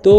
तो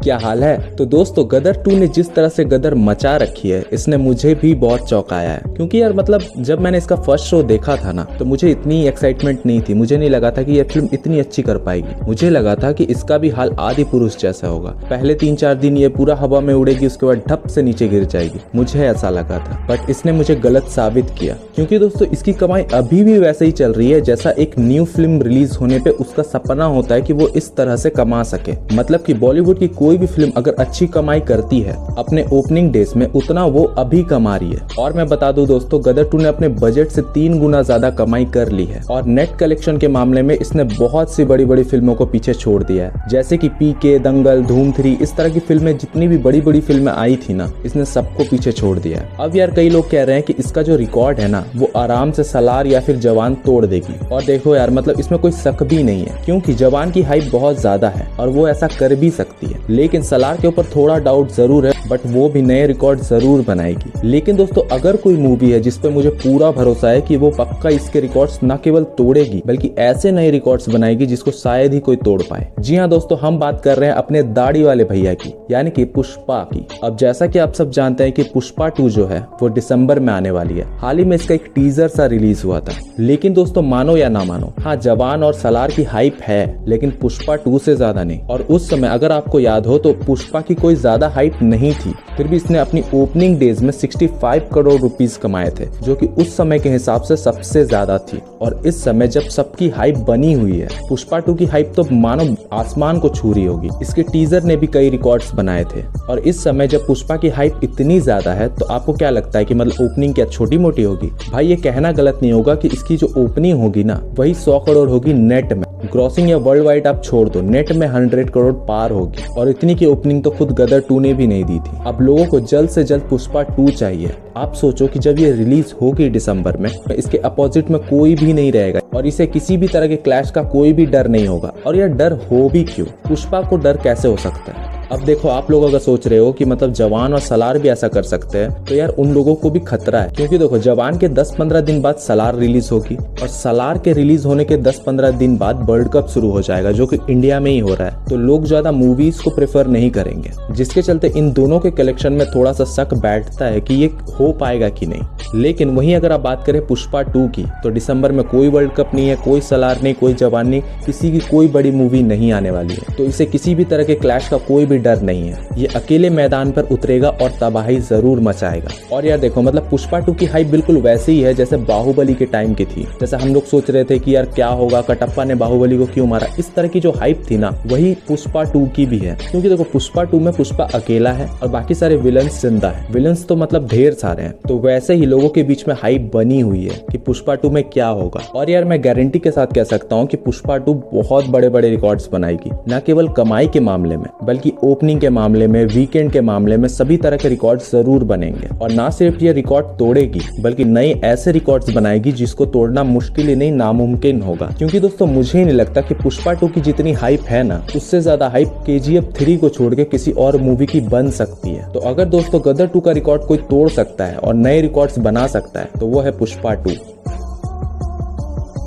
क्या हाल है। तो दोस्तों गदर 2 ने जिस तरह से गदर मचा रखी है इसने मुझे भी बहुत चौंकाया है, क्योंकि यार मतलब जब मैंने इसका फर्स्ट शो देखा था ना तो मुझे इतनी एक्साइटमेंट नहीं थी। मुझे नहीं लगा था कि ये फिल्म इतनी अच्छी कर पाएगी। मुझे लगा था कि इसका भी हाल आदि पुरुष जैसा होगा। पहले 3-4 दिन ये पूरा हवा में उड़ेगी, उसके बाद ढप से नीचे गिर जाएगी, मुझे ऐसा लगा था। बट इसने मुझे गलत साबित किया, क्योंकि दोस्तों इसकी कमाई अभी भी वैसे ही चल रही है जैसा एक न्यू फिल्म रिलीज होने पे उसका सपना होता है कि वो इस तरह से कमा सके। मतलब कि बॉलीवुड की कोई भी फिल्म अगर अच्छी कमाई करती है अपने ओपनिंग डेज में, उतना वो अभी कमा रही है। और मैं बता दूं दोस्तों, गदर 2 ने अपने बजट से 3 गुना ज्यादा कमाई कर ली है। और नेट कलेक्शन के मामले में इसने बहुत सी बड़ी बड़ी फिल्मों को पीछे छोड़ दिया है, जैसे कि पीके, दंगल, धूम 3, इस तरह की फिल्में, जितनी भी बड़ी बड़ी फिल्में आई थी ना, इसने सबको पीछे छोड़ दिया है। अब यार कई लोग कह रहे हैं कि इसका जो रिकॉर्ड है ना वो आराम से सलार या फिर जवान तोड़ देगी। और देखो यार मतलब इसमें कोई शक भी नहीं है, क्योंकि जवान की हाइप बहुत ज्यादा है और वो ऐसा कर भी सकती है। लेकिन सलार के ऊपर थोड़ा डाउट जरूर है, बट वो भी नए रिकॉर्ड जरूर बनाएगी। लेकिन दोस्तों अगर कोई मूवी है जिसपे मुझे पूरा भरोसा है कि वो पक्का इसके रिकॉर्ड्स न केवल तोड़ेगी बल्कि ऐसे नए रिकॉर्ड्स बनाएगी जिसको शायद ही कोई तोड़ पाए। जी हाँ दोस्तों, हम बात कर रहे हैं अपने दाढ़ी वाले भैया की, यानी कि पुष्पा की। अब जैसा कि आप सब जानते हैं कि पुष्पा 2 जो है वो दिसंबर में आने वाली है। हाल ही में इसका एक टीजर सा रिलीज हुआ था। लेकिन दोस्तों मानो या ना मानो, हाँ जवान और सलार की हाइप है, लेकिन पुष्पा 2 से ज्यादा नहीं। और उस समय अगर आपको याद हो तो पुष्पा की कोई ज्यादा हाइप नहीं थी, फिर भी इसने अपनी ओपनिंग डेज में 65 करोड़ रुपीस कमाए थे, जो कि उस समय के हिसाब से सबसे ज्यादा थी। और इस समय जब सबकी हाइप बनी हुई है, पुष्पा 2 की हाइप तो मानो आसमान को छू रही होगी। इसके टीजर ने भी कई रिकॉर्ड्स बनाए थे। और इस समय जब पुष्पा की हाइप इतनी ज्यादा है तो आपको क्या लगता है कि मतलब ओपनिंग क्या छोटी मोटी होगी? भाई ये कहना गलत नहीं होगा कि इसकी जो ओपनिंग होगी ना वही 100 करोड़ होगी नेट में। ग्रॉसिंग या वर्ल्ड वाइड आप छोड़ दो, नेट में 100 करोड़ पार होगी। और इतनी की ओपनिंग तो खुद गदर 2 ने भी नहीं दी थी। अब लोगों को जल्द से जल्द पुष्पा 2 चाहिए। आप सोचो कि जब ये रिलीज होगी दिसंबर में, इसके अपोजिट में कोई भी नहीं रहेगा और इसे किसी भी तरह के क्लैश का कोई भी डर नहीं होगा। और यह डर हो भी क्यों? पुष्पा को डर कैसे हो सकता है? अब देखो, आप लोग अगर सोच रहे हो कि मतलब जवान और सलार भी ऐसा कर सकते हैं, तो यार उन लोगों को भी खतरा है। क्योंकि देखो जवान के 10-15 दिन बाद सलार रिलीज होगी और सलार के रिलीज होने के 10-15 दिन बाद वर्ल्ड कप शुरू हो जाएगा, जो कि इंडिया में ही हो रहा है। तो लोग ज्यादा मूवीज को प्रेफर नहीं करेंगे, जिसके चलते इन दोनों के कलेक्शन में थोड़ा सा शक बैठता है कि ये हो पाएगा कि नहीं। लेकिन वहीं अगर आप बात करें पुष्पा 2 की, तो दिसंबर में कोई वर्ल्ड कप नहीं है, कोई सलार नहीं, कोई जवान नहीं, किसी की कोई बड़ी मूवी नहीं आने वाली है। तो इसे किसी भी तरह के क्लैश का कोई डर नहीं है। ये अकेले मैदान पर उतरेगा और तबाही जरूर मचाएगा। और यार देखो मतलब पुष्पा 2 की हाइप बिल्कुल वैसे ही है जैसे बाहुबली के टाइम की थी। जैसे हम लोग सोच रहे थे कि यार क्या होगा, कटप्पा ने बाहुबली को क्यों मारा, इस तरह की जो हाइप थी ना वही पुष्पा 2 की भी है। क्योंकि देखो पुष्पा 2 में पुष्पा अकेला है और बाकी सारे विलन्स जिंदा है। विलन्स तो मतलब ढेर सारे हैं। तो वैसे ही लोगों के बीच में हाइप बनी हुई है कि पुष्पा 2 में क्या होगा। और यार मैं गारंटी के साथ कह सकता हूँ कि पुष्पा 2 बहुत बड़े बड़े रिकॉर्ड्स बनाएगी, न केवल कमाई के मामले में बल्कि ओपनिंग के मामले में, वीकेंड के मामले में, सभी तरह के रिकॉर्ड जरूर बनेंगे। और ना सिर्फ ये रिकॉर्ड तोड़ेगी बल्कि नए ऐसे रिकॉर्ड्स बनाएगी जिसको तोड़ना मुश्किल ही नहीं, नामुमकिन होगा। क्योंकि दोस्तों मुझे नहीं लगता कि पुष्पा 2 की जितनी हाइप है ना, उससे ज्यादा हाइप KGF 3 को छोड़ के किसी और मूवी की बन सकती है। तो अगर दोस्तों गदर 2 का रिकॉर्ड कोई तोड़ सकता है और नए रिकॉर्ड्स बना सकता है तो वो है पुष्पा 2।